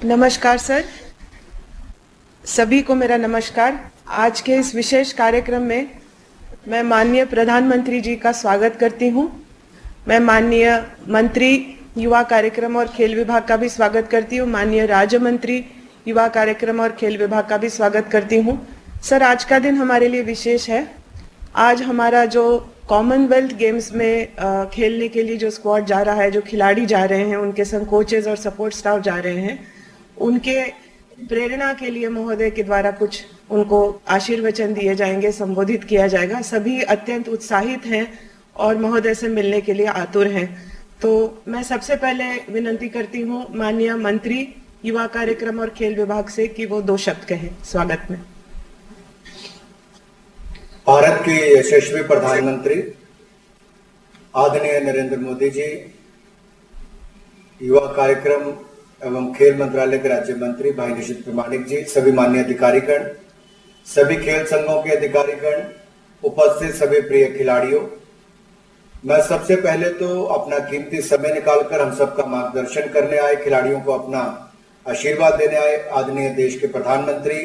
नमस्कार सर, सभी को मेरा नमस्कार। आज के इस विशेष कार्यक्रम में मैं माननीय प्रधानमंत्री जी का स्वागत करती हूँ। मैं माननीय मंत्री युवा कार्यक्रम और खेल विभाग का भी स्वागत करती हूँ। माननीय राज्य मंत्री युवा कार्यक्रम और खेल विभाग का भी स्वागत करती हूँ। सर, आज का दिन हमारे लिए विशेष है। आज हमारा जो कॉमनवेल्थ गेम्स में खेलने के लिए जो स्क्वाड जा रहा है, जो खिलाड़ी जा रहे हैं, उनके संग कोचेज और सपोर्ट स्टाफ जा रहे हैं, उनके प्रेरणा के लिए महोदय के द्वारा कुछ उनको आशीर्वचन दिए जाएंगे, संबोधित किया जाएगा। सभी अत्यंत उत्साहित हैं और महोदय से मिलने के लिए आतुर हैं। तो मैं सबसे पहले विनती करती हूँ माननीय मंत्री युवा कार्यक्रम और खेल विभाग से कि वो 2 शब्द कहें स्वागत में। भारत के यशस्वी प्रधानमंत्री आदरणीय नरेंद्र मोदी जी, युवा कार्यक्रम एवं खेल मंत्रालय के राज्य मंत्री भाई निशित प्रामाणिक जी, सभी माननीय अधिकारीगण, सभी खेल संघों के अधिकारीगण, उपस्थित सभी प्रिय खिलाड़ियों, मैं सबसे पहले तो अपना कीमती समय निकालकर हम सबका मार्गदर्शन करने आए, खिलाड़ियों को अपना आशीर्वाद देने आए आदरणीय देश के प्रधानमंत्री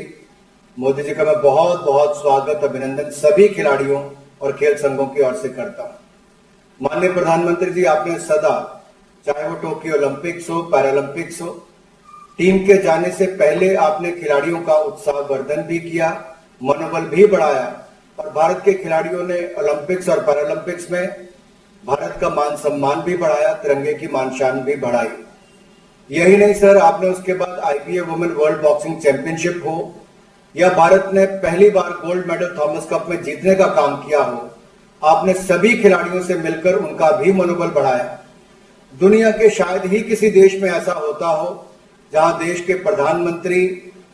मोदी जी का मैं बहुत बहुत स्वागत, अभिनंदन सभी खिलाड़ियों और खेल संघों की ओर से करता हूं। माननीय प्रधानमंत्री जी, आपने सदा, चाहे वो टोक्यो ओलंपिक्स हो, पैरालंपिक्स हो, टीम के जाने से पहले आपने खिलाड़ियों का उत्साह वर्धन भी किया, मनोबल भी बढ़ाया और भारत के खिलाड़ियों ने ओलंपिक्स और पैरालंपिक्स में भारत का मान सम्मान भी बढ़ाया, तिरंगे की मान शान भी बढ़ाई। यही नहीं सर, आपने उसके बाद IPA women world boxing championship हो या भारत ने पहली बार गोल्ड मेडल थॉमस कप में जीतने का काम किया हो, आपने सभी खिलाड़ियों से मिलकर उनका भी मनोबल बढ़ाया। दुनिया के शायद ही किसी देश में ऐसा होता हो जहां देश के प्रधानमंत्री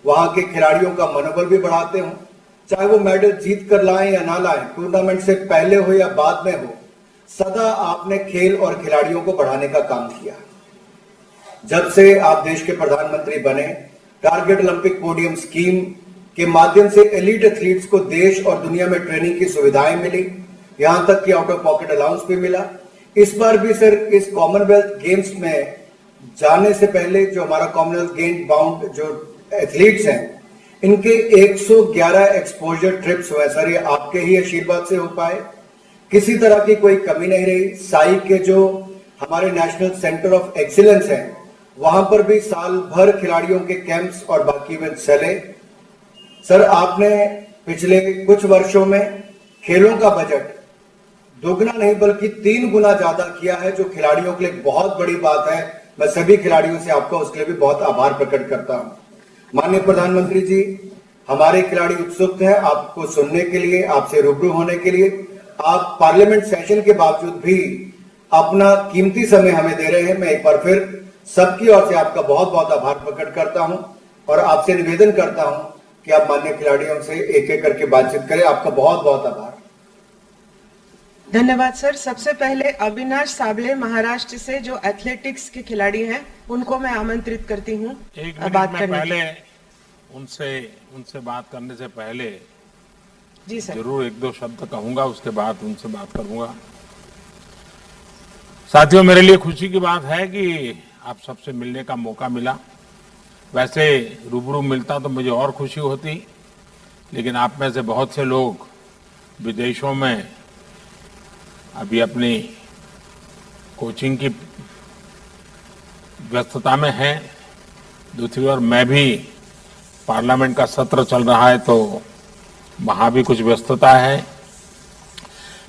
वहां के खिलाड़ियों का मनोबल भी बढ़ाते हो, चाहे वो मेडल जीत कर लाएं या ना लाएं, टूर्नामेंट से पहले हो या बाद में हो, सदा आपने खेल और खिलाड़ियों को बढ़ाने का काम किया। जब से आप देश के प्रधानमंत्री बने, टारगेट ओलंपिक पोडियम स्कीम के माध्यम से एलीट एथलीट्स को देश और दुनिया में ट्रेनिंग की सुविधाएं मिली, यहां तक कि आउट ऑफ पॉकेट अलाउंस भी मिला। इस बार भी सर इस कॉमनवेल्थ गेम्स में जाने से पहले जो हमारा कॉमनवेल्थ गेम बाउंड जो एथलीट्स हैं, इनके 111 एक्सपोजर ट्रिप्स हुए सर, ये आपके ही आशीर्वाद से हो पाए, किसी तरह की कोई कमी नहीं रही। साई के जो हमारे नेशनल सेंटर ऑफ एक्सीलेंस है, वहां पर भी साल भर खिलाड़ियों के कैंप्स और बाकी इवेंट चले। सर, आपने पिछले कुछ वर्षों में खेलों का बजट दोगुना नहीं बल्कि 3 गुना ज्यादा किया है, जो खिलाड़ियों के लिए बहुत बड़ी बात है। मैं सभी खिलाड़ियों से आपका उसके लिए भी बहुत आभार प्रकट करता हूं। माननीय प्रधानमंत्री जी, हमारे खिलाड़ी उत्सुक हैं आपको सुनने के लिए, आपसे रूबरू होने के लिए। आप पार्लियामेंट सेशन के बावजूद भी अपना कीमती समय हमें दे रहे हैं। मैं एक बार फिर सबकी ओर से आपका बहुत बहुत आभार प्रकट करता हूं और आपसे निवेदन करता हूं कि आप माननीय खिलाड़ियों से एक एक करके बातचीत करें। आपका बहुत बहुत आभार। धन्यवाद सर। सबसे पहले अविनाश साबले महाराष्ट्र से, जो एथलेटिक्स के खिलाड़ी हैं, उनको मैं आमंत्रित करती हूँ बात करने। पहले उनसे बात करने से पहले जी सर, जरूर 1-2 शब्द कहूंगा, उसके बाद उनसे बात करूंगा। साथियों, मेरे लिए खुशी की बात है कि आप सबसे मिलने का मौका मिला। वैसे रूबरू मिलता तो मुझे और खुशी होती, लेकिन आप में से बहुत से लोग विदेशों में अभी अपनी कोचिंग की व्यस्तता में हैं। दूसरी ओर मैं भी, पार्लियामेंट का सत्र चल रहा है तो वहां भी कुछ व्यस्तता है।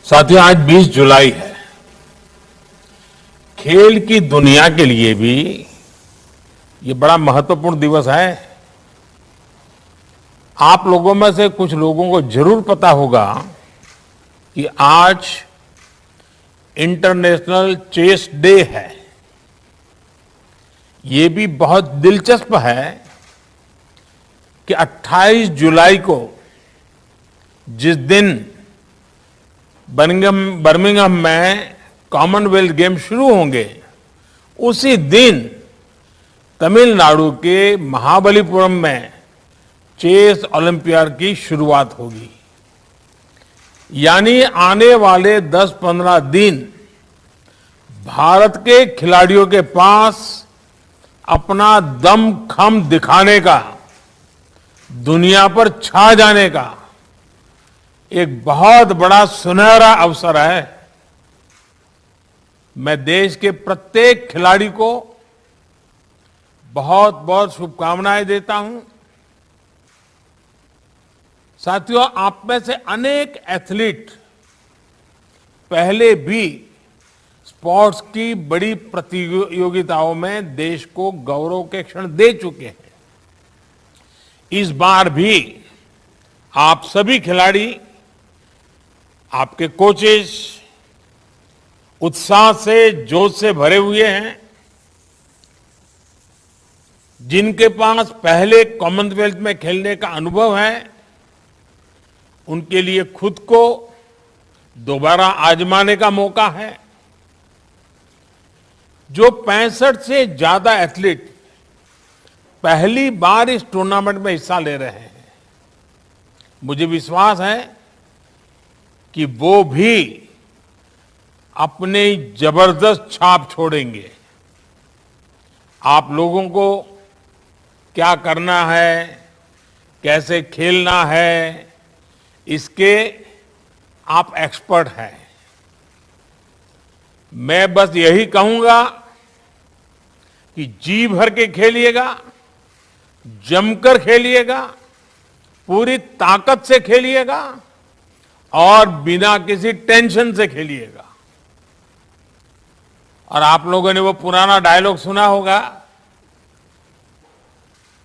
साथियों, आज 20 जुलाई है। खेल की दुनिया के लिए भी ये बड़ा महत्वपूर्ण दिवस है। आप लोगों में से कुछ लोगों को जरूर पता होगा कि आज इंटरनेशनल चेस डे है। ये भी बहुत दिलचस्प है कि 28 जुलाई को, जिस दिन बर्मिंघम में कॉमनवेल्थ गेम शुरू होंगे, उसी दिन तमिलनाडु के महाबलीपुरम में चेस ओलंपियाड की शुरुआत होगी। यानी आने वाले 10-15 दिन भारत के खिलाड़ियों के पास अपना दम खम दिखाने का, दुनिया पर छा जाने का एक बहुत बड़ा सुनहरा अवसर है। मैं देश के प्रत्येक खिलाड़ी को बहुत बहुत शुभकामनाएं देता हूं। साथियों, आप में से अनेक एथलीट पहले भी स्पोर्ट्स की बड़ी प्रतियोगिताओं में देश को गौरव के क्षण दे चुके हैं। इस बार भी आप सभी खिलाड़ी, आपके कोचेस उत्साह से, जोश से भरे हुए हैं। जिनके पास पहले कॉमनवेल्थ में खेलने का अनुभव है, उनके लिए खुद को दोबारा आजमाने का मौका है। जो 65 से ज्यादा एथलीट पहली बार इस टूर्नामेंट में हिस्सा ले रहे हैं, मुझे विश्वास है कि वो भी अपनी जबरदस्त छाप छोड़ेंगे। आप लोगों को क्या करना है, कैसे खेलना है, इसके आप एक्सपर्ट हैं। मैं बस यही कहूंगा कि जी भर के खेलिएगा, जमकर खेलिएगा, पूरी ताकत से खेलिएगा और बिना किसी टेंशन से खेलिएगा। और आप लोगों ने वो पुराना डायलॉग सुना होगा,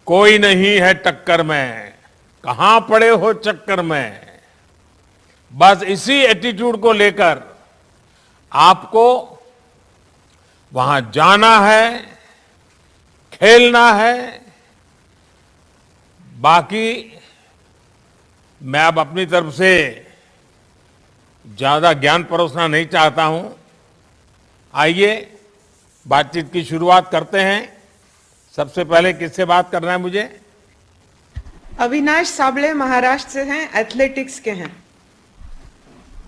कोई नहीं है टक्कर में, कहां पड़े हो चक्कर में। बस इसी एटीट्यूड को लेकर आपको वहां जाना है, खेलना है। बाकी मैं अब अपनी तरफ से ज्यादा ज्ञान परोसना नहीं चाहता हूं। आइए बातचीत की शुरुआत करते हैं। सबसे पहले किससे बात करना है मुझे? अविनाश साबले महाराष्ट्र से हैं, एथलेटिक्स के हैं।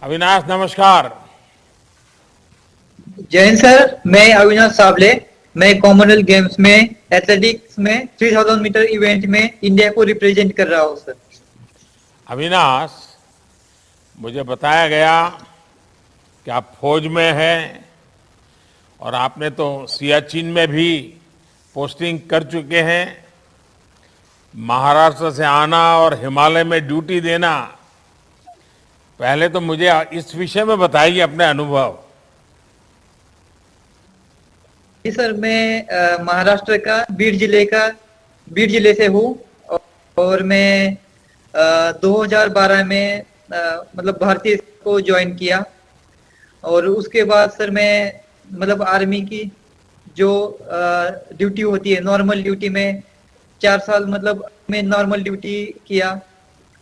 अविनाश नमस्कार। जय हिंद सर, मैं अविनाश साबले। मैं कॉमनवेल्थ गेम्स में एथलेटिक्स में 3000 मीटर इवेंट में इंडिया को रिप्रेजेंट कर रहा हूँ सर। अविनाश, मुझे बताया गया कि आप फौज में हैं और आपने तो सियाचिन में भी पोस्टिंग कर चुके हैं। महाराष्ट्र से आना और हिमालय में ड्यूटी देना, पहले तो मुझे इस विषय में बताइए अपने अनुभव। जी सर, मैं महाराष्ट्र का बीड जिले से हूँ और मैं 2012 में मतलब भारतीय को ज्वाइन किया। और उसके बाद सर मैं मतलब आर्मी की जो ड्यूटी होती है, नॉर्मल ड्यूटी में 4 साल मतलब मैं नॉर्मल ड्यूटी किया।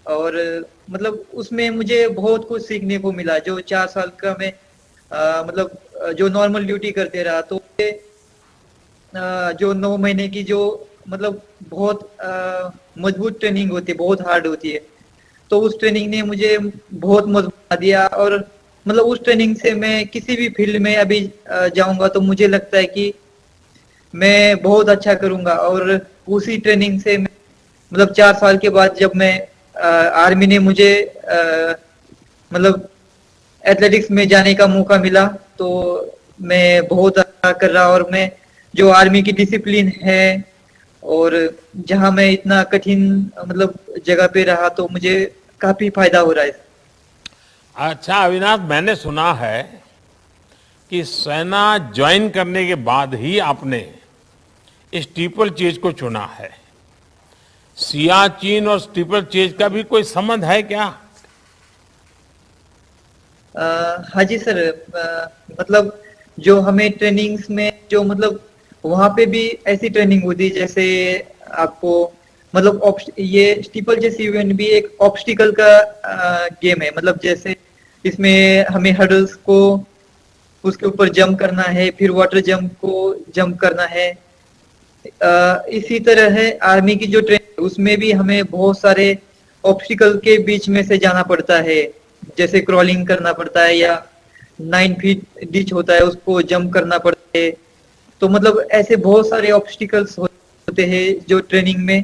और मतलब उसमें मुझे बहुत कुछ सीखने को मिला। जो 4 साल का मैं मतलब जो नॉर्मल ड्यूटी करते रहा, तो जो 9 महीने की जो मतलब बहुत मजबूत ट्रेनिंग होती है, बहुत हार्ड होती है, तो उस ट्रेनिंग ने मुझे बहुत मजबूत बना दिया। और मतलब उस ट्रेनिंग से मैं किसी भी फील्ड में अभी जाऊंगा तो मुझे लगता है कि मैं बहुत अच्छा करूंगा। और उसी ट्रेनिंग से मतलब 4 साल के बाद जब मैं आर्मी ने मुझे मतलब एथलेटिक्स में जाने का मौका मिला, तो मैं बहुत अच्छा कर रहा। और मैं जो आर्मी की डिसिप्लिन है और जहां मैं इतना कठिन मतलब जगह पे रहा, तो मुझे काफी फायदा हो रहा है। अच्छा अविनाश, मैंने सुना है कि सेना ज्वाइन करने के बाद ही आपने स्टीपल चेज को चुना है। सियाचिन और स्टीपल चेज का भी कोई संबंध है क्या? हाँ जी सर, मतलब जो हमें ट्रेनिंग्स में जो मतलब वहां पे भी ऐसी ट्रेनिंग होती है जैसे आपको मतलब ये स्टीपल चेस इवेंट भी एक ऑब्स्टिकल का गेम है। मतलब जैसे इसमें हमें हर्डल्स को उसके ऊपर जंप करना है, फिर वाटर जंप को जंप करना है। इसी तरह है आर्मी की जो ट्रेनिंग, उसमें भी हमें बहुत सारे ऑब्स्टिकल के बीच में से जाना पड़ता है। जैसे क्रॉलिंग करना पड़ता है या 9 फीट डिच होता है, उसको जंप करना पड़ता है। तो मतलब ऐसे बहुत सारे ऑब्स्टिकल्स होते हैं जो ट्रेनिंग में,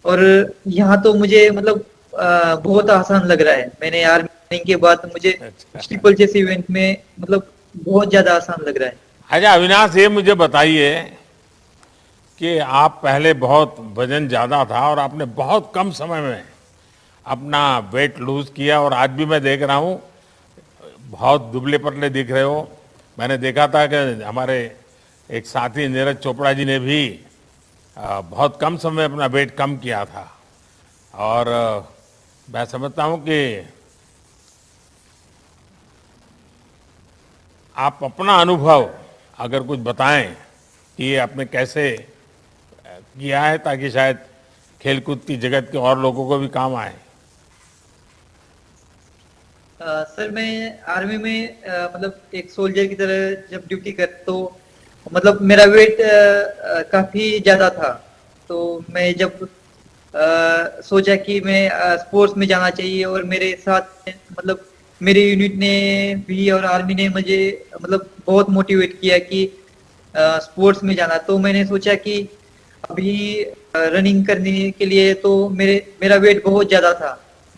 और यहाँ तो मुझे मतलब बहुत आसान लग रहा है। मैंने आर्मी के बाद मुझे अच्छा। स्टीपल जैसे इवेंट में मतलब बहुत ज्यादा आसान लग रहा है। अच्छा अविनाश, ये मुझे बताइए कि आप पहले बहुत वजन ज्यादा था और आपने बहुत कम समय में अपना वेट लूज किया, और आज भी मैं देख रहा हूँ बहुत दुबले पतले दिख रहे हो। मैंने देखा था कि हमारे एक साथी नीरज चोपड़ा जी ने भी बहुत कम समय में अपना वेट कम किया था। और मैं समझता हूँ कि आप अपना अनुभव अगर कुछ बताएं कि ये आपने कैसे किया है, ताकि शायद खेलकूद की जगत के और लोगों को भी काम आए। सर मैं आर्मी में मतलब एक सोल्जर की तरह जब ड्यूटी कर, तो मतलब मेरा वेट काफी ज्यादा था। तो मैं जब सोचा कि मैं स्पोर्ट्स में जाना चाहिए, और मेरे साथ मतलब मेरे यूनिट ने भी और आर्मी ने मुझे मतलब बहुत मोटिवेट किया कि स्पोर्ट्स में जाना। तो मैंने सोचा कि अभी रनिंग करने के लिए तो मेरा वेट बहुत ज्यादा था,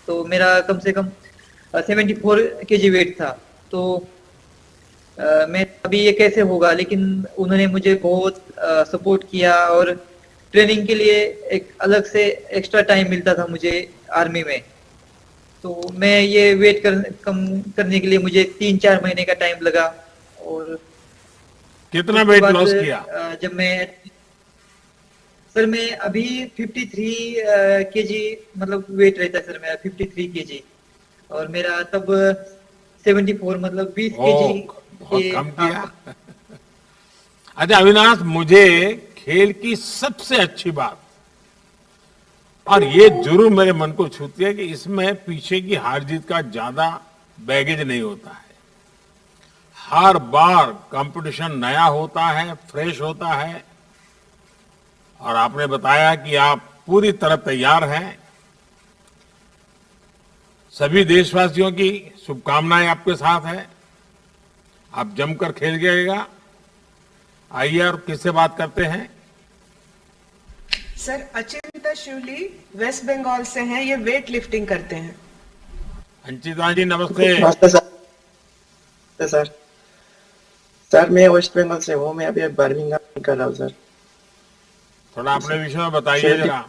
तो मेरा कम से कम 74 केजी वेट था। तो मैं अभी ये कैसे होगा, लेकिन उन्होंने मुझे बहुत सपोर्ट किया, और ट्रेनिंग के लिए एक अलग से एक्स्ट्रा टाइम मिलता था मुझे आर्मी में। तो मैं ये वेट कम करने के लिए मुझे 3-4 महीने का टाइम लगा। और कितना उसके वेट बाद लॉस किया? जब मैं सर मैं अभी 53 केजी मतलब वेट रहता है सर मेरा 53 केजी, और मेरा तब 74 मतलब 20 ओ, केजी बहुत के कम किया। अच्छा अविनाश, मुझे खेल की सबसे अच्छी बात, और ये जरूर मेरे मन को छूती है, कि इसमें पीछे की हार जीत का ज्यादा बैगेज नहीं होता है। हर बार कंपटीशन नया होता है, फ्रेश होता है, और आपने बताया कि आप पूरी तरह तैयार हैं। सभी देशवासियों की शुभकामनाएं आपके साथ है। आप जमकर खेल गएगा। आइए और किससे बात करते हैं। सर अचिंता शिवली वेस्ट बंगाल से हैं, ये वेट लिफ्टिंग करते हैं। अंचिता जी नमस्ते। नमस्ते सर। नमस्ते सर। सर मैं वेस्ट बंगाल से हूँ। मैं अभी बर्मिंघम कर रहा हूँ सर। थोड़ा अपने विषय में बताइए 70 जरा।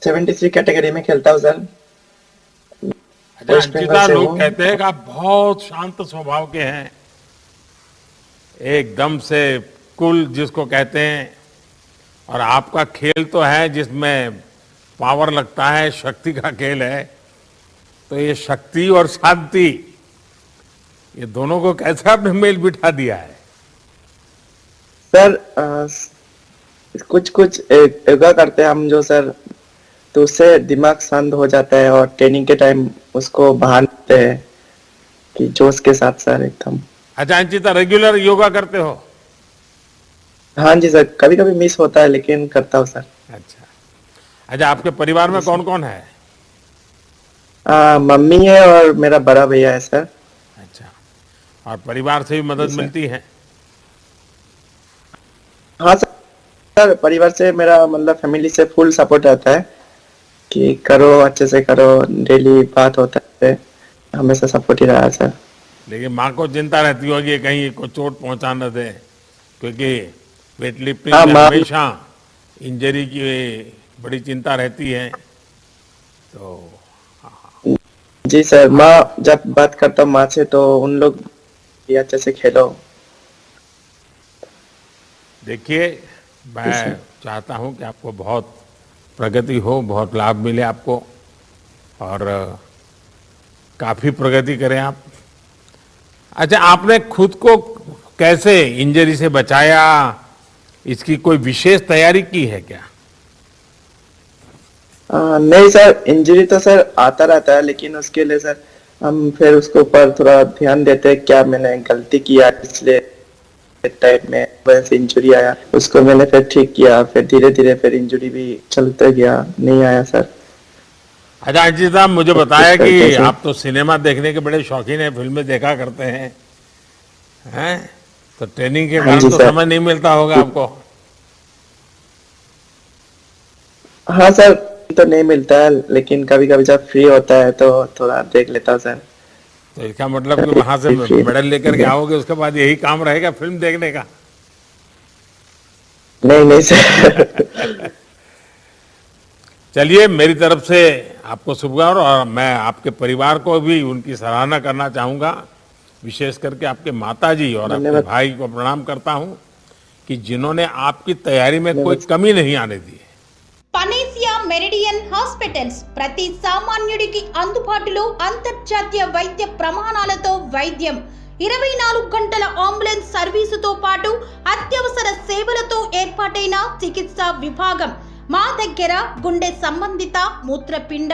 73 कैटेगरी में खेलता हूँ सर। अच्छा वेस्ट बंगाल अंचिता, से लोग हूँ। कहते हैं कि आप बहुत शांत स्वभाव के हैं, एकदम से कूल जिसको कहते हैं, और आपका खेल तो है जिसमें पावर लगता है, शक्ति का खेल है। तो ये शक्ति और शांति, ये दोनों को कैसे आपने मेल बिठा दिया है? सर कुछ कुछ योगा करते हैं हम जो सर, तो उससे दिमाग शांत हो जाता है, और ट्रेनिंग के टाइम उसको बाहर लेते हैं कि जोश के साथ सर एकदम। अच्छा अंचिता, रेगुलर योगा करते हो? हाँ जी सर, कभी कभी मिस होता है लेकिन करता हूँ सर। अच्छा। अच्छा आपके परिवार में कौन कौन है? मम्मी है और मेरा बड़ा भैया है सर। अच्छा, और परिवार से भी मदद जी सर। मिलती है? हाँ सर, परिवार से मेरा मतलब फैमिली से फुल सपोर्ट रहता है कि करो अच्छे से करो, डेली बात होता है, हमेशा सपोर्ट ही रहा है सर। लेकिन माँ को चिंता रहती होगी कहीं को चोट पहुंचा न दे, क्योंकि वेट लिफ्टिंग हाँ में माँ। हमेशा इंजरी की बड़ी चिंता रहती है। तो जी सर, माँ जब बात करता हूँ माँ से तो उन लोग भी अच्छे से खेलो। देखिए, जी मैं सर। चाहता हूं कि आपको बहुत प्रगति हो, बहुत लाभ मिले आपको, और काफी प्रगति करें आप। अच्छा, आपने खुद को कैसे इंजरी से बचाया? इसकी कोई विशेष तैयारी की है क्या? नहीं सर, इंजरी तो सर आता रहता है, लेकिन उसके लिए सर हम फिर उसके ऊपर थोड़ा ध्यान देते हैं, क्या मैंने गलती किया इसलिए टाइप में वैसे इंजरी आया, उसको मैंने फिर ठीक किया, फिर धीरे धीरे फिर इंजरी भी चलते गया, नहीं आया सर। अच्छा अजीत साहब, मुझे तो बताया इस तरीके कि से। आप तो सिनेमा देखने के बड़े शौकीन हैं, फिल्में देखा करते हैं, हैं? तो ट्रेनिंग के हाँ कारण जी तो सर। समय नहीं मिलता होगा आपको। हाँ सर, तो नहीं मिलता है, लेकिन कभी कभी जब फ्री होता है तो थोड़ा देख लेता हूँ सर। तो इसका मतलब कि वहां से फ्री मेडल लेकर के आओगे, उसके बाद यही काम रहेगा फिल्म देखने का। नहीं नहीं सर। चलिए, मेरी तरफ से आपको शुभकामनाएं, और मैं आपके परिवार को भी उनकी सराहना करना चाहूंगा, विशेष करके आपके माताजी और आपके धन्यवाद। भाई को प्रणाम करता हूं कि जिन्होंने आपकी तैयारी में कोई धन्यवाद। कमी नहीं आने दी है। పనేసియా మెరిడియన్ హాస్పిటల్స్ ప్రతి సామాన్యుడికి అందుబాటులో అంతర్జాతీయ వైద్య ప్రమాణాలతో వైద్యం, 24 గంటల అంబులెన్స్ సర్వీసుతో పాటు అత్యవసర సేవలతో ఏర్పాటైన చికిత్సా విభాగం. మా దగ్గర గుండె సంబంధిత, మూత్రపిండ,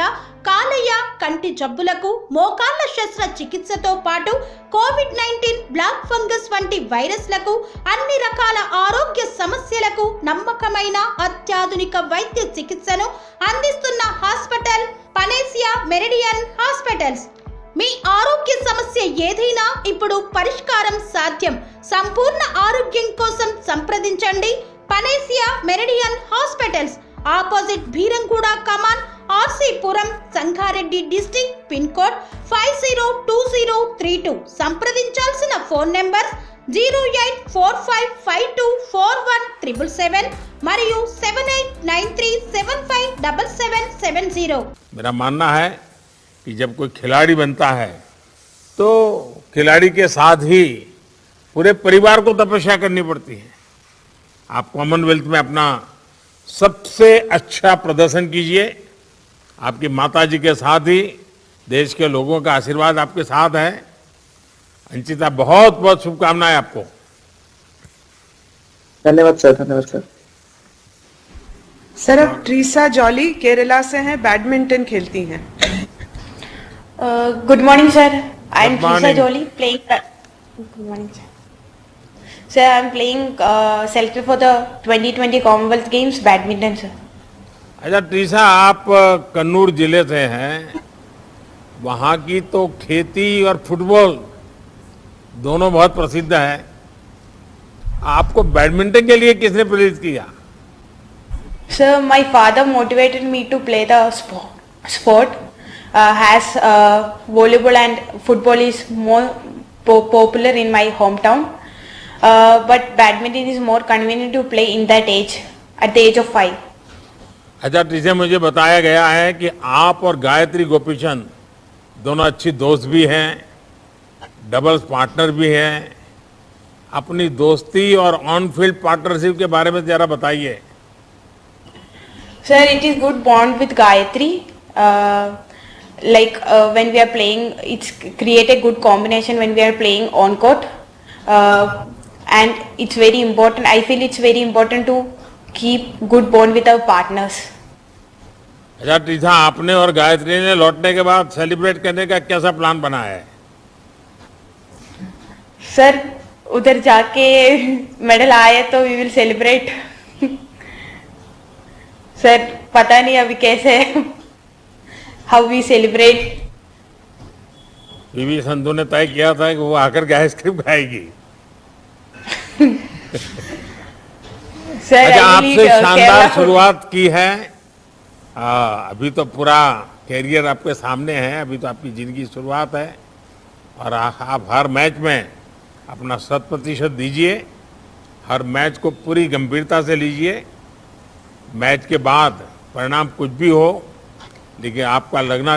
కాలేయ, కంటి జబ్బులకు, మోకాళ్ల శస్త్ర చికిత్సతో పాటు కోవిడ్-19, బ్లాక్ ఫంగస్ వంటి వైరస్లకు, అన్ని రకాల ఆరోగ్య సమస్యలకు నమ్మకమైన అత్యాధునిక వైద్య చికిత్సను అందిస్తున్న హాస్పిటల్ పనేసియా మెరిడియన్ హాస్పిటల్స్. మీ ఆరోగ్య సమస్య ఏదైనా ఇప్పుడు పరిష్కారం సాధ్యం. సంపూర్ణ ఆరోగ్యం కోసం సంప్రదించండి Panacea Meridian hospitals, opposite Bheeramguda Kaman, RC Puram, Sangareddy district, pin code 502032. సంప్రదించాల్సిన ఫోన్ నెంబర్ 0845524177 మరియు 7893757770. मेरा मानना है कि जब कोई खिलाड़ी बनता है तो खिलाड़ी के साथ ही पूरे परिवार को तपस्या करनी पड़ती है। आप कॉमनवेल्थ में अपना सबसे अच्छा प्रदर्शन कीजिए, आपकी माताजी के साथ ही देश के लोगों का आशीर्वाद आपके साथ है। अंचिता, बहुत बहुत शुभकामनाएं आपको। धन्यवाद सर, धन्यवाद सर। सर, अब ट्रीसा जॉली केरला से हैं, बैडमिंटन खेलती हैं। Good morning, sir. I am Good Trisa morning. Jolie playing. Good morning, sir. Sir, I am playing selected for the 2020 Commonwealth Games badminton, sir. अच्छा ट्रीसा, आप कन्नूर जिले से हैं, वहाँ की तो खेती और फुटबॉल दोनों बहुत प्रसिद्ध है। आपको बैडमिंटन के लिए किसने प्रेरित किया? Sir, my father motivated me to play the sport. Has volleyball and football is more popular in my hometown, but badminton is more convenient to play in that age, at the age of 5. अच्छा ट्रीसा, मुझे बताया गया है कि आप और गायत्री गोपीचंद दोनों अच्छी दोस्त भी हैं, डबल्स पार्टनर भी हैं। अपनी दोस्ती और ऑन फील्ड पार्टनरशिप के बारे में जरा बताइए। Sir, it is good bond with Gayatri. When we are playing, it's create a good combination when we are playing on court, and it's very important. I feel it's very important to keep good bond with our partners. अच्छा ट्रीसा, आपने और गायत्री ने लौटने के बाद celebrate करने का कैसा प्लान बनाया है? Sir, उधर जाके मेडल आए तो we will celebrate. Sir, पता नहीं अभी कैसे how we celebrate. PV Sandhu ने तय किया था कि वो आकर के आइसक्रीम खाएगी। Sir, अच्छा, I आपसे really शानदार Kerala- शुरुआत की है। अभी तो पूरा कैरियर आपके सामने है, अभी तो आपकी जिंदगी शुरुआत है, और आप हर मैच में अपना 100% दीजिए, हर मैच को पूरी गंभीरता से लीजिए। मैच के बाद परिणाम कुछ भी हो, लेकिन आपका लगना,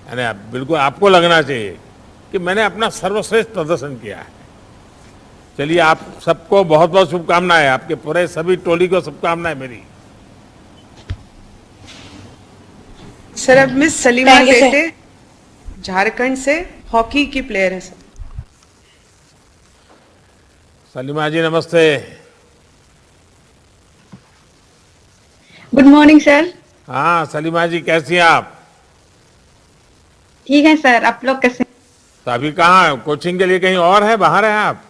यानी बिल्कुल आपको लगना चाहिए कि मैंने अपना सर्वश्रेष्ठ प्रदर्शन किया है। चलिए, आप सबको बहुत बहुत शुभकामनाएं, आपके पूरे सभी टोली को शुभकामनाएं मेरी। सर, अब miss Salima Thank you, sir. Tete Jharkhand से हॉकी की प्लेयर है सर। सलीमा जी नमस्ते। Good morning sir. हाँ सलीमा जी, कैसी हैं आप? ठीक है सर, आप लोग कैसे? तो अभी कहाँ कोचिंग के लिए कहीं और है, बाहर हैं आप?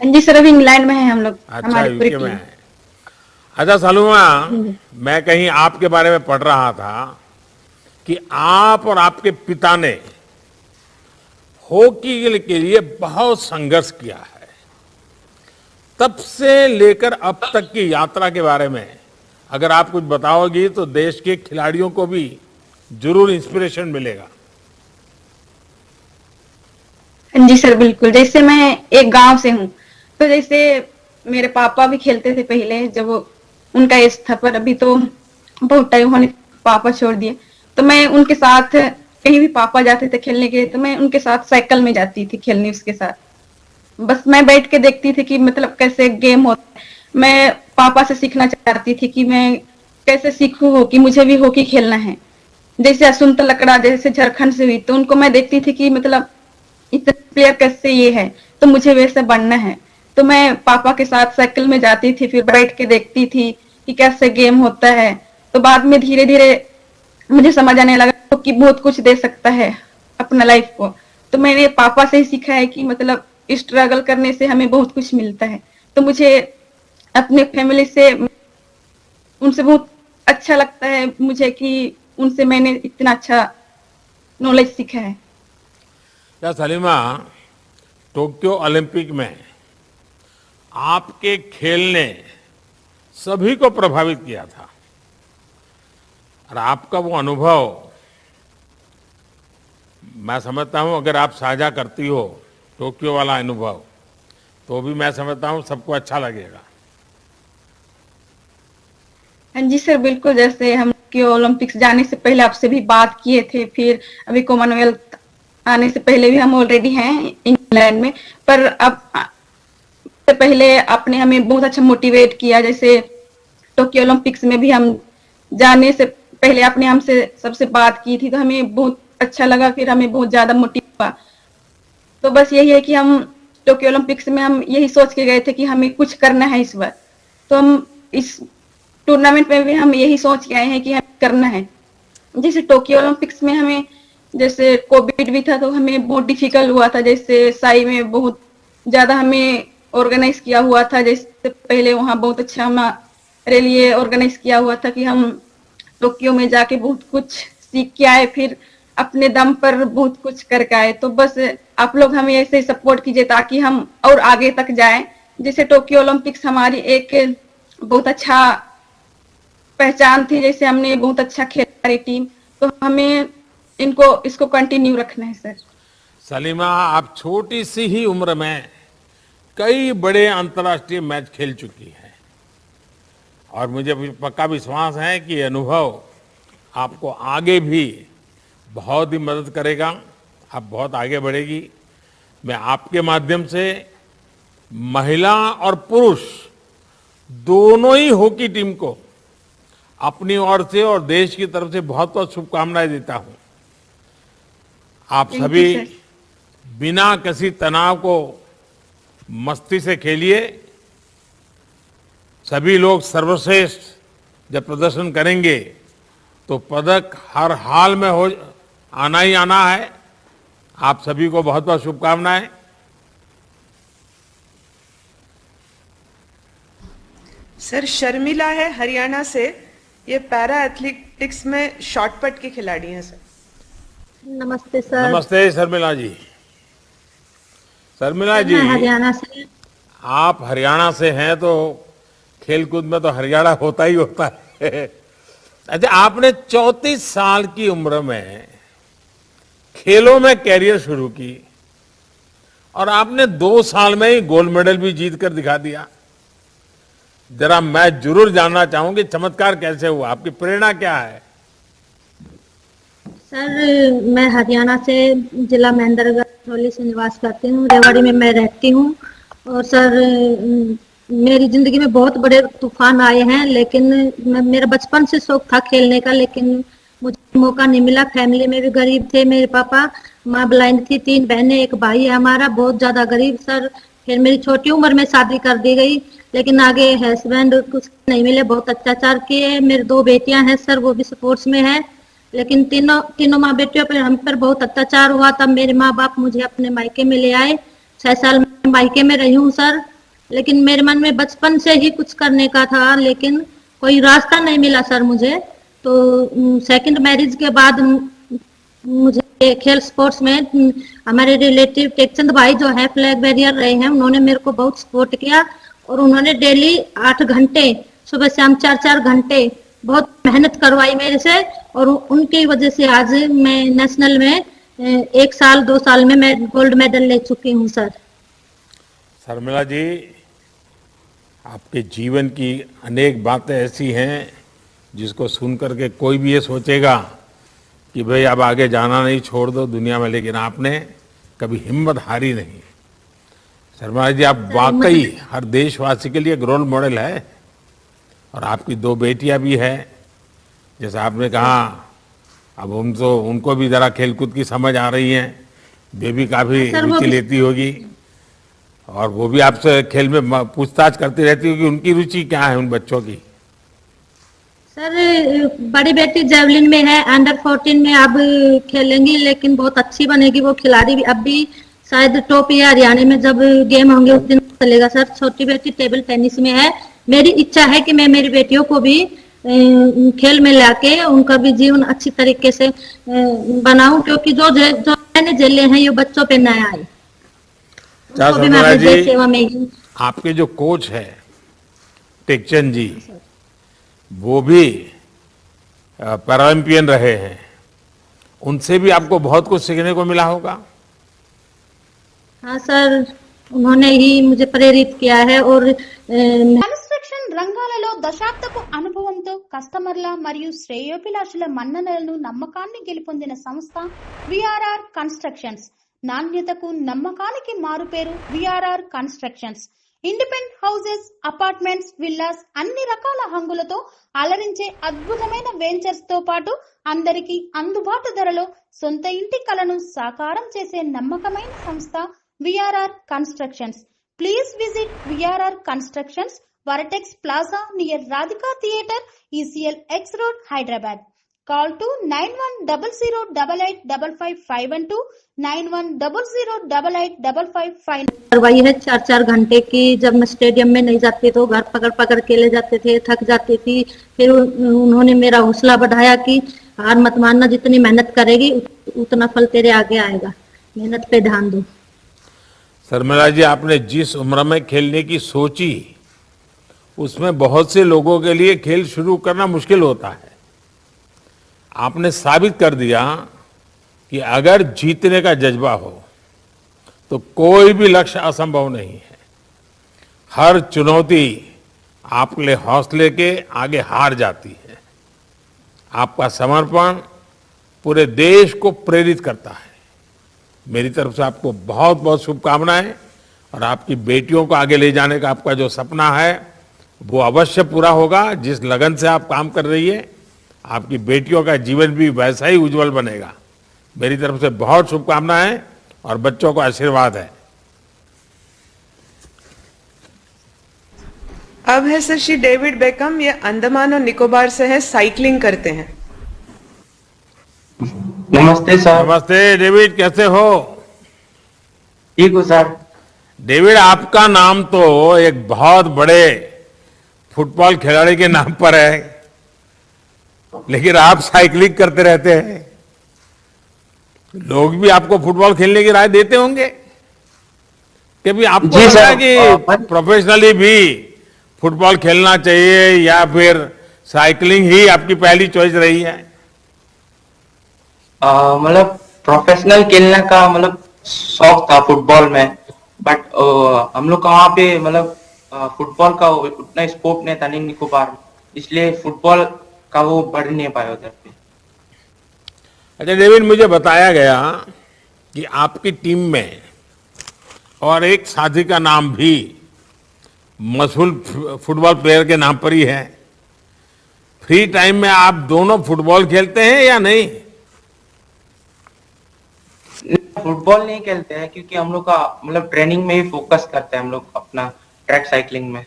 जी सर, अभी इंग्लैंड में है हम लोग। अच्छा, हमारी पूरी यूके में टीम। है। अच्छा सलीमा, मैं कहीं आपके बारे में पढ़ रहा था कि आप और आपके पिता ने हॉकी के लिए बहुत संघर्ष किया है। तब से लेकर अब तक की यात्रा के बारे में अगर आप कुछ बताओगी तो देश के खिलाड़ियों को भी जरूर इंस्पिरेशन मिलेगा। जी सर, बिल्कुल। जैसे मैं एक गांव से हूँ, तो जैसे मेरे पापा भी खेलते थे पहले, जब उनका एज था, पर अभी तो बहुत टाइम होने पापा छोड़ दिए। तो मैं उनके साथ कहीं भी पापा जाते थे खेलने के लिए, तो मैं उनके साथ साइकिल में जाती थी खेलने उसके साथ। बस मैं बैठ के देखती थी कि मतलब कैसे गेम होता है। मैं पापा से सीखना चाहती थी कि मैं कैसे सीखूं हॉकी, मुझे भी हॉकी खेलना है। जैसे असुंता लकड़ा जैसे झारखंड से हुई, तो उनको मैं देखती थी कि मतलब इतने प्लेयर कैसे ये है, तो मुझे वैसे बनना है। तो मैं पापा के साथ साइकिल में जाती थी, फिर बैठ के देखती थी कि कैसे गेम होता है। तो बाद में धीरे धीरे मुझे समझ आने लगा कि बहुत कुछ दे सकता है अपना लाइफ को। तो मैंने पापा से ही सीखा है कि मतलब स्ट्रगल करने से हमें बहुत कुछ मिलता है। तो मुझे अपने फैमिली से, उनसे बहुत अच्छा लगता है मुझे कि उनसे मैंने इतना अच्छा नॉलेज सीखा है। क्या सलीमा, टोक्यो ओलंपिक में आपके खेल ने सभी को प्रभावित किया था और आपका वो अनुभव मैं समझता हूं अगर आप साझा करती हो टोक्यो वाला अनुभव, तो भी मैं समझता हूं सबको अच्छा लगेगा। हाँ जी सर, बिल्कुल। जैसे हम ओलंपिक्स जाने से पहले आपसे भी बात किए थे, फिर अभी कॉमनवेल्थ आने से पहले भी हम ऑलरेडी हैं इंग्लैंड में, पर अब से पहले आपने हमें बहुत अच्छा मोटिवेट किया। जैसे टोक्यो ओलंपिक्स में भी हम जाने से पहले आपने हमसे सबसे बात की थी, तो हमें बहुत अच्छा लगा, फिर हमें बहुत ज्यादा मोटिव हुआ। तो बस यही है कि हम टोक्यो ओलंपिक्स में हम यही सोच के गए थे कि हमें कुछ करना है इस बार। तो हम इस टूर्नामेंट में भी हम यही सोच के आए हैं कि हमें करना है। जैसे टोक्यो ओलंपिक्स में हमें जैसे कोविड भी था, तो हमें बहुत डिफिकल्ट हुआ था। जैसे साई में बहुत ज्यादा हमें ऑर्गेनाइज किया हुआ था, जैसे पहले वहाँ बहुत अच्छा हमारे लिए ऑर्गेनाइज किया हुआ था कि हम टोक्यो में जाके बहुत कुछ सीख के आए, फिर अपने दम पर बहुत कुछ करके आए। तो बस आप लोग हमें ऐसे ही सपोर्ट कीजिए ताकि हम और आगे तक जाएं। जैसे टोक्यो ओलंपिक्स हमारी एक बहुत अच्छा पहचान थी, जैसे हमने बहुत अच्छा खेला हमारी टीम, तो हमें इसको कंटिन्यू रखना है सर। सलीमा, आप छोटी सी ही उम्र में कई बड़े अंतर्राष्ट्रीय मैच खेल चुकी हैं और मुझे पक्का विश्वास है कि ये अनुभव आपको आगे भी बहुत ही मदद करेगा। आप बहुत आगे बढ़ेगी। मैं आपके माध्यम से महिला और पुरुष दोनों ही हॉकी टीम को अपनी ओर से और देश की तरफ से बहुत बहुत शुभकामनाएं देता हूं। आप सभी बिना किसी तनाव को मस्ती से खेलिए। सभी लोग सर्वश्रेष्ठ जब प्रदर्शन करेंगे तो पदक हर हाल में आना ही आना है। आप सभी को बहुत बहुत शुभकामनाएं। सर, शर्मिला है हरियाणा से, ये पैरा एथलेटिक्स में शॉर्टपट की खिलाड़ी हैं सर। नमस्ते सर। नमस्ते शर्मिला जी। शर्मिला जी, हरियाणा से। आप हरियाणा से हैं तो खेलकूद में तो हरियाणा होता ही होता है। अच्छा, आपने 34 साल की उम्र में खेलों में कैरियर शुरू की और आपने 2 साल में ही गोल्ड मेडल भी जीत कर दिखा दिया। जरा मैं जरूर जानना चाहूंगी चमत्कार कैसे हुआ, आपकी प्रेरणा क्या है? सर, मैं हरियाणा से जिला महेंद्रगढ़ से निवास करती हूँ। रेवाड़ी में मैं रहती हूँ। और सर, मेरी जिंदगी में बहुत बड़े तूफान आए हैं, लेकिन मेरा बचपन से शौक था खेलने का, लेकिन मुझे मौका नहीं मिला। फैमिली में भी गरीब थे। मेरे पापा, माँ ब्लाइंड थी, 3 बहनें, एक भाई है हमारा, बहुत ज्यादा गरीब सर। फिर मेरी छोटी उम्र में शादी कर दी गई, लेकिन आगे हस्बैंड कुछ नहीं मिले, बहुत अत्याचार किए। मेरी 2 बेटियां हैं सर, वो भी स्पोर्ट्स में है, लेकिन तीनों माँ बेटियों पर हम पर बहुत अत्याचार हुआ। तब मेरे माँ बाप मुझे अपने मायके में ले आए। 6 साल में मायके में रही हूँ सर, लेकिन मेरे मन में बचपन से ही कुछ करने का था, लेकिन कोई रास्ता नहीं मिला सर मुझे। तो सेकंड मैरिज के बाद मुझे खेल स्पोर्ट्स में हमारे रिलेटिव टेकचंद भाई जो है फ्लैग बैरियर रहे हैं, उन्होंने मेरे को बहुत सपोर्ट किया और उन्होंने डेली 8 घंटे सुबह शाम 4-4 घंटे बहुत मेहनत करवाई मेरे से, और उनकी वजह से आज मैं नेशनल में 1 साल 2 साल में मैं गोल्ड मेडल ले चुकी हूँ सर। शर्मिला जी, आपके जीवन की अनेक बातें ऐसी हैं जिसको सुन करके कोई भी ये सोचेगा कि भाई अब आगे जाना नहीं, छोड़ दो दुनिया में, लेकिन आपने कभी हिम्मत हारी नहीं। शर्मिला जी, आप वाकई हर देशवासी के लिए एक रोल मॉडल है, और आपकी 2 बेटियां भी हैं। जैसा आपने कहा, अब उनको भी जरा खेलकूद की समझ आ रही है, बेबी काफी रुचि लेती होगी, और वो भी आपसे खेल में पूछताछ करती रहती होगी, उनकी रुचि क्या है उन बच्चों की? सर बड़ी बेटी जेवलिन में है, अंडर 14 में अब खेलेंगी, लेकिन बहुत अच्छी बनेगी वो खिलाड़ी भी। अब भी शायद टॉप या हरियाणा में जब गेम होंगे उस दिन चलेगा सर। छोटी बेटी टेबल टेनिस में है। मेरी इच्छा है कि मैं मेरी बेटियों को भी खेल में लाके उनका भी जीवन अच्छी तरीके से बनाऊं, क्योंकि जो मैंने झेले हैं ये बच्चों पे न आए। जी, सेवा में आपके जो कोच है टेकचंद जी, वो भी पैरालंपियन रहे हैं, उनसे भी आपको बहुत कुछ सीखने को मिला होगा। हाँ सर, उन्होंने ही मुझे प्रेरित किया है। और కన్స్ట్రక్షన్ రంగాలలో దశాబ్దపు అనుభవంతో కస్టమర్ల మరియు శ్రేయోభిలాషుల మన్ననలను నమ్మకాన్ని గెలుపొందిన సంస్థ విఆర్ఆర్ కన్స్ట్రక్షన్స్. నాణ్యతకు నమ్మకానికి మారుపేరు VRR constructions. Independent houses, apartments, villas అన్ని రకాల హంగులతో అలరించే అద్భుతమైన వెంచర్స్ తో పాటు అందరికీ అందుబాటు ధరలో సొంత ఇంటి కలను సాకారం చేసే నమ్మకమైన సంస్థ VRR constructions. Please visit VRR Constructions, Varatex Plaza near Radhika Theatre, ECL X Road, Hyderabad. Call to 9100885551 9100885551. करवाई है 4-4 घंटे की। जब मैं स्टेडियम में नहीं जाती तो घर पकड़ पकड़ के ले जाते थे, थक जाती थी। फिर उन्होंने मेरा हौसला बढ़ाया कि हार मत मानना, जितनी मेहनत करेगी उतना फल तेरे आगे आएगा, मेहनत पे ध्यान दो। शर्मिला जी, आपने जिस उम्र में खेलने की सोची, उसमें बहुत से लोगों के लिए खेल शुरू करना मुश्किल होता है। आपने साबित कर दिया कि अगर जीतने का जज्बा हो तो कोई भी लक्ष्य असंभव नहीं है। हर चुनौती आपके लिए हौसले के आगे हार जाती है। आपका समर्पण पूरे देश को प्रेरित करता है। मेरी तरफ से आपको बहुत बहुत शुभकामनाएं, और आपकी बेटियों को आगे ले जाने का आपका जो सपना है वो अवश्य पूरा होगा। जिस लगन से आप काम कर रही है, आपकी बेटियों का जीवन भी वैसा ही उज्जवल बनेगा। मेरी तरफ से बहुत शुभकामनाएं और बच्चों को आशीर्वाद है। अब है सर श्री डेविड बेकम। ये अंडमान और निकोबार से है, साइकिलिंग करते हैं। नमस्ते सर। नमस्ते डेविड, कैसे हो? ठीक हूँ सर। डेविड, आपका नाम तो एक बहुत बड़े फुटबॉल खिलाड़ी के नाम पर है, लेकिन आप साइकिलिंग करते रहते हैं। लोग भी आपको फुटबॉल खेलने की राय देते होंगे, कभी आपको लगा कि प्रोफेशनली भी फुटबॉल खेलना चाहिए, या फिर साइकिलिंग ही आपकी पहली चॉइस रही है? मतलब प्रोफेशनल खेलने का मतलब शौक था फुटबॉल में, बट हम लोग का वहाँ पे मतलब फुटबॉल का उतना स्कोप नहीं था नहीं निकोबार, इसलिए फुटबॉल का वो बढ़ नहीं पाया उधर पे। अच्छा डेविड, मुझे बताया गया कि आपकी टीम में और एक साथी का नाम भी मशहूर फुटबॉल प्लेयर के नाम पर ही है। फ्री टाइम में आप दोनों फुटबॉल खेलते हैं या नहीं? फुटबॉल नहीं खेलते हैं क्योंकि हम लोग का मतलब ट्रेनिंग में ही फोकस करते हैं हम लोग अपना ट्रैक साइकिलिंग में,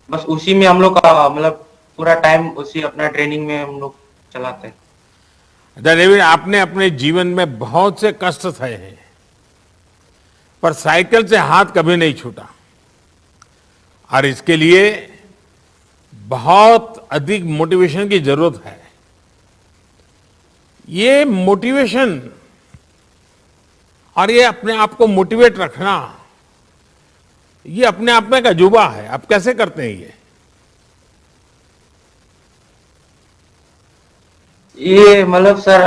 बस उसी में हम लोग का मतलब पूरा टाइम उसी अपना ट्रेनिंग में हम लोग चलाते हैं। अच्छा डेविड, आपने अपने जीवन में बहुत से कष्ट सहे हैं, पर साइकिल से हाथ कभी नहीं छूटा, और इसके लिए बहुत अधिक मोटिवेशन की जरूरत है। ये मोटिवेशन और ये अपने आप को मोटिवेट रखना, ये अपने आप में एक अजूबा है। आप कैसे करते हैं ये मतलब सर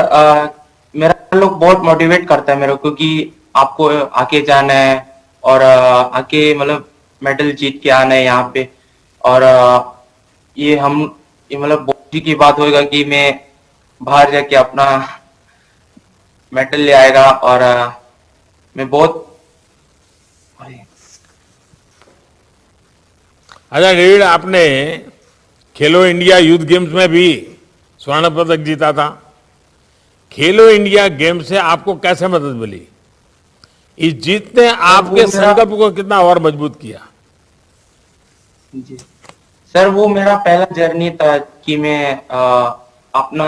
मेरा लोग बहुत मोटिवेट करता है मेरे को कि आपको आके जाना है और आके मतलब मेडल जीत के आना है यहाँ पे। और ये मतलब बहुत ही की बात होएगा कि मैं बाहर जाके अपना मेडल ले आएगा। और मैं बहुत अच्छा डेविड, आपने खेलो इंडिया यूथ गेम्स में भी स्वर्ण पदक जीता था। खेलो इंडिया गेम्स से आपको कैसे मदद मिली? इस जीत ने आपके संकल्प को कितना और मजबूत किया? जी सर, वो मेरा पहला जर्नी था कि मैं अपना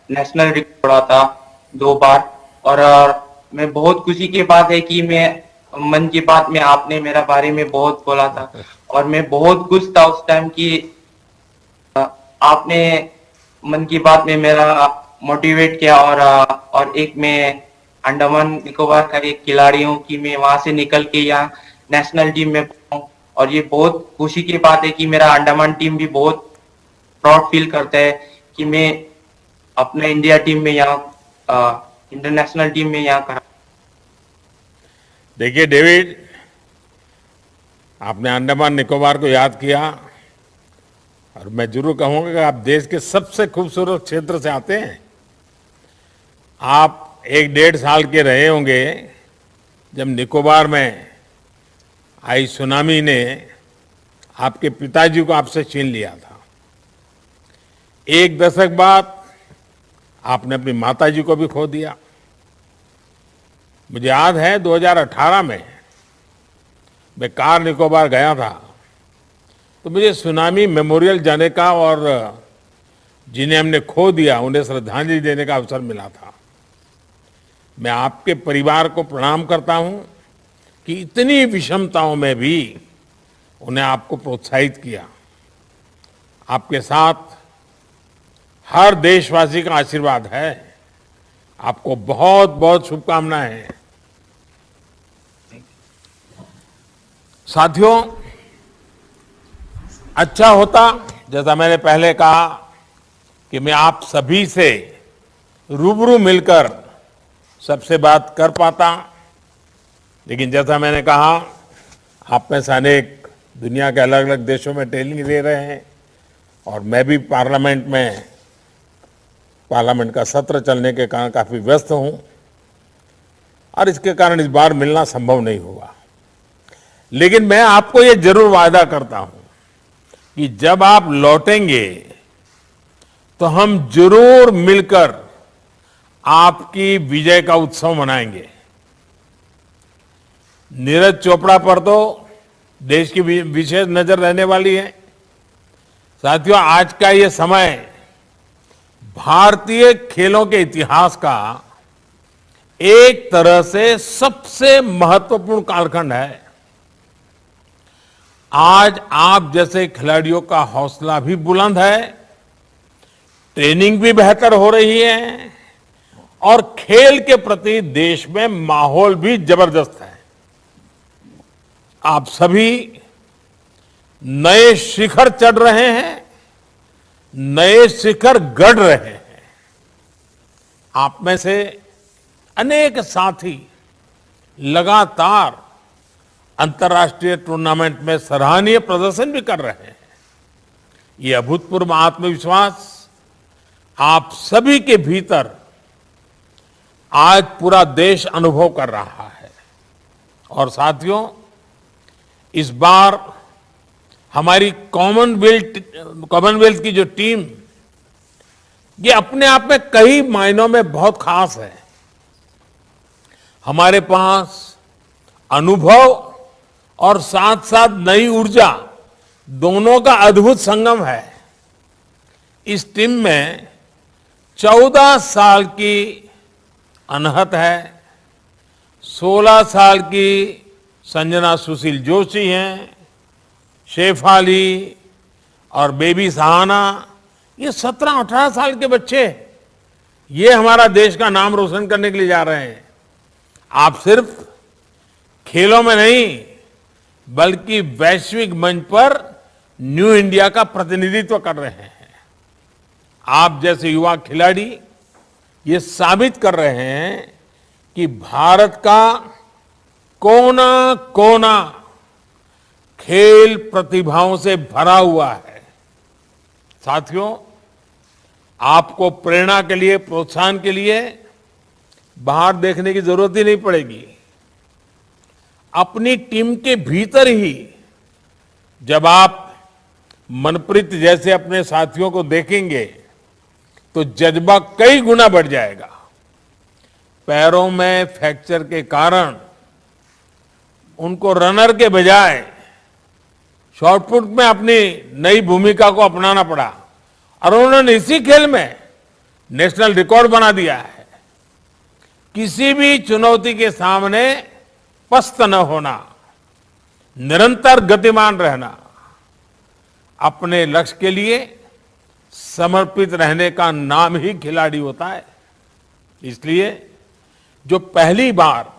नेशनल रिकॉर्ड तोड़ा था 2 बार। और मैं बहुत खुशी की बात है कि मैं मन की बात में आपने मेरा बारे में बहुत बोला था और मैं बहुत खुश था उस टाइम कि आपने मन की बात में मेरा मोटिवेट किया। और एक मैं अंडमान निकोबार का एक खिलाड़ी हूँ कि मैं वहां से निकल के यहाँ नेशनल टीम में पहुंचा। और ये बहुत खुशी की बात है कि मेरा अंडमान टीम भी बहुत प्राउड फील करता है कि मैं अपना इंडिया टीम में यहाँ इंटरनेशनल टीम में यहाँ करा। देखिए डेविड, आपने अंडमान निकोबार को याद किया और मैं जरूर कहूंगा कि आप देश के सबसे खूबसूरत क्षेत्र से आते हैं। आप 1-1.5 साल के रहे होंगे जब निकोबार में आई सुनामी ने आपके पिताजी को आपसे छीन लिया था। 1 दशक बाद आपने अपनी माताजी को भी खो दिया। मुझे याद है 2018 में मैं कार निकोबार गया था तो मुझे सुनामी मेमोरियल जाने का और जिन्हें हमने खो दिया उन्हें श्रद्धांजलि देने का अवसर मिला था। मैं आपके परिवार को प्रणाम करता हूं कि इतनी विषमताओं में भी उन्हें आपको प्रोत्साहित किया। आपके साथ हर देशवासी का आशीर्वाद है। आपको बहुत बहुत शुभकामनाएं। साथियों, अच्छा होता जैसा मैंने पहले कहा कि मैं आप सभी से रूबरू मिलकर सबसे बात कर पाता, लेकिन जैसा मैंने कहा आप में से अनेक दुनिया के अलग अलग देशों में ट्रेनिंग ले रहे हैं और मैं भी पार्लियामेंट का सत्र चलने के कारण काफी व्यस्त हूं और इसके कारण इस बार मिलना संभव नहीं हुआ। लेकिन मैं आपको ये जरूर वादा करता हूं कि जब आप लौटेंगे तो हम जरूर मिलकर आपकी विजय का उत्सव मनाएंगे। नीरज चोपड़ा पर तो देश की विशेष नजर रहने वाली है। साथियों, आज का ये समय भारतीय खेलों के इतिहास का एक तरह से सबसे महत्वपूर्ण कालखंड है। आज आप जैसे खिलाड़ियों का हौसला भी बुलंद है, ट्रेनिंग भी बेहतर हो रही है और खेल के प्रति देश में माहौल भी जबरदस्त है। आप सभी नए शिखर चढ़ रहे हैं, नए शिखर गढ़ रहे हैं। आप में से अनेक साथी लगातार अंतर्राष्ट्रीय टूर्नामेंट में सराहनीय प्रदर्शन भी कर रहे हैं। ये अभूतपूर्व आत्मविश्वास आप सभी के भीतर आज पूरा देश अनुभव कर रहा है। और साथियों, इस बार हमारी कॉमनवेल्थ की जो टीम, ये अपने आप में कई मायनों में बहुत खास है। हमारे पास अनुभव और साथ साथ नई ऊर्जा दोनों का अद्भुत संगम है। इस टीम में 14 साल की अनहत है, 16 साल की संजना सुशील जोशी हैं, शेफाली और बेबी सहाना, ये 17-18 साल के बच्चे ये हमारा देश का नाम रोशन करने के लिए जा रहे हैं। आप सिर्फ खेलों में नहीं बल्कि वैश्विक मंच पर न्यू इंडिया का प्रतिनिधित्व कर रहे हैं। आप जैसे युवा खिलाड़ी ये साबित कर रहे हैं कि भारत का कोना कोना खेल प्रतिभाओं से भरा हुआ है। साथियों, आपको प्रेरणा के लिए, प्रोत्साहन के लिए बाहर देखने की जरूरत ही नहीं पड़ेगी। अपनी टीम के भीतर ही जब आप मनप्रीत जैसे अपने साथियों को देखेंगे तो जज्बा कई गुना बढ़ जाएगा। पैरों में फ्रैक्चर के कारण उनको रनर के बजाय शॉटपुट में अपनी नई भूमिका को अपनाना पड़ा और उन्होंने इसी खेल में नेशनल रिकॉर्ड बना दिया है। किसी भी चुनौती के सामने पस्त न होना, निरंतर गतिमान रहना, अपने लक्ष्य के लिए समर्पित रहने का नाम ही खिलाड़ी होता है। इसलिए जो पहली बार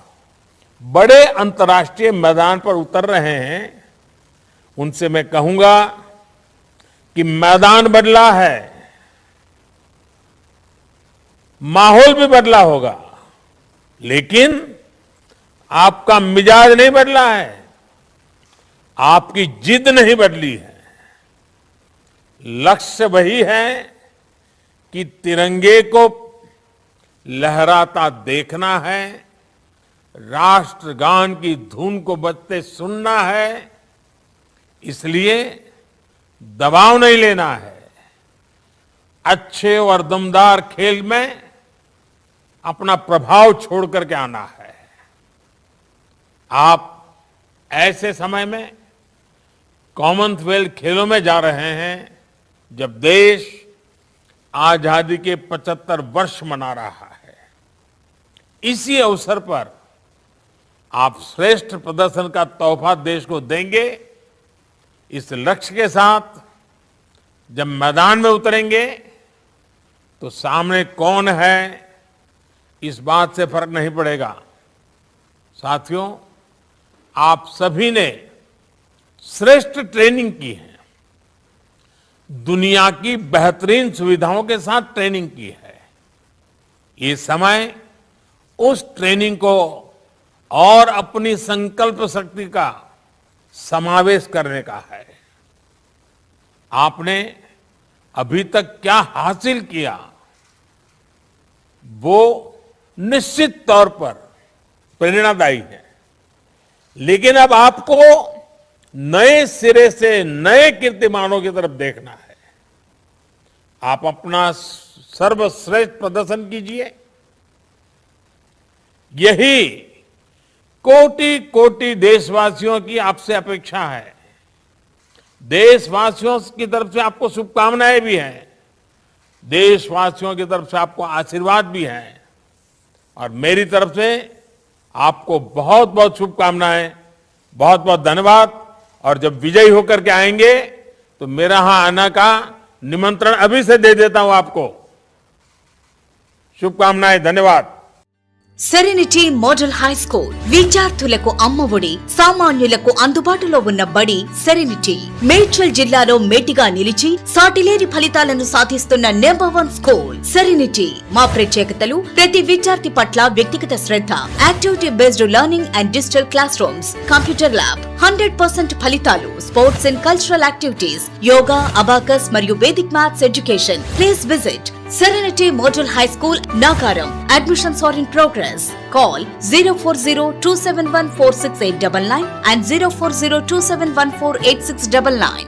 बड़े अंतर्राष्ट्रीय मैदान पर उतर रहे हैं उनसे मैं कहूंगा कि मैदान बदला है, माहौल भी बदला होगा, लेकिन आपका मिजाज नहीं बदला है, आपकी जिद नहीं बदली है। लक्ष्य वही है कि तिरंगे को लहराता देखना है, राष्ट्रगान की धुन को बजते सुनना है। इसलिए दबाव नहीं लेना है, अच्छे और दमदार खेल में अपना प्रभाव छोड़ करके आना है। आप ऐसे समय में कॉमनवेल्थ खेलों में जा रहे हैं जब देश आजादी के 75 वर्ष मना रहा है। इसी अवसर पर आप श्रेष्ठ प्रदर्शन का तोहफा देश को देंगे। इस लक्ष्य के साथ जब मैदान में उतरेंगे तो सामने कौन है इस बात से फर्क नहीं पड़ेगा। साथियों, आप सभी ने श्रेष्ठ ट्रेनिंग की है, दुनिया की बेहतरीन सुविधाओं के साथ ट्रेनिंग की है। ये समय उस ट्रेनिंग को और अपनी संकल्प शक्ति का समावेश करने का है। आपने अभी तक क्या हासिल किया वो निश्चित तौर पर प्रेरणादायी है, लेकिन अब आपको नए सिरे से नए कीर्तिमानों की तरफ देखना है। आप अपना सर्वश्रेष्ठ प्रदर्शन कीजिए। यही कोटि कोटि देशवासियों की आपसे अपेक्षा है। देशवासियों की तरफ से आपको शुभकामनाएं भी हैं, देशवासियों की तरफ से आपको आशीर्वाद भी है, और मेरी तरफ से आपको बहुत बहुत शुभकामनाएं, बहुत बहुत धन्यवाद। और जब विजयी होकर के आएंगे तो मेरा यहां आने का निमंत्रण अभी से दे देता हूं आपको। शुभकामनाएं, धन्यवाद। సెరెనిటీ మోడల్ హై స్కూల్ విద్యార్థులకు అమ్మఒడి, సామాన్యులకు అందుబాటులో ఉన్న బడి సెరెనిటీ. మేడ్చల్ జిల్లాలో మేటిగా నిలిచి సాటిలేని ఫలితాలను సాధిస్తున్న #1 స్కూల్ సెరెనిటీ. మా ప్రత్యేకతలు ప్రతి విద్యార్థి పట్ల వ్యక్తిగత శ్రద్ధ, activity based learning and digital class rooms, computer lab, 100% ఫలితాలు, sports and cultural activities, yoga, abacus మరియు Vedic maths education. Please visit Serenity Model High School, Nagaram. Admissions are in progress. Call 040-271-46899 and 040-271-48699.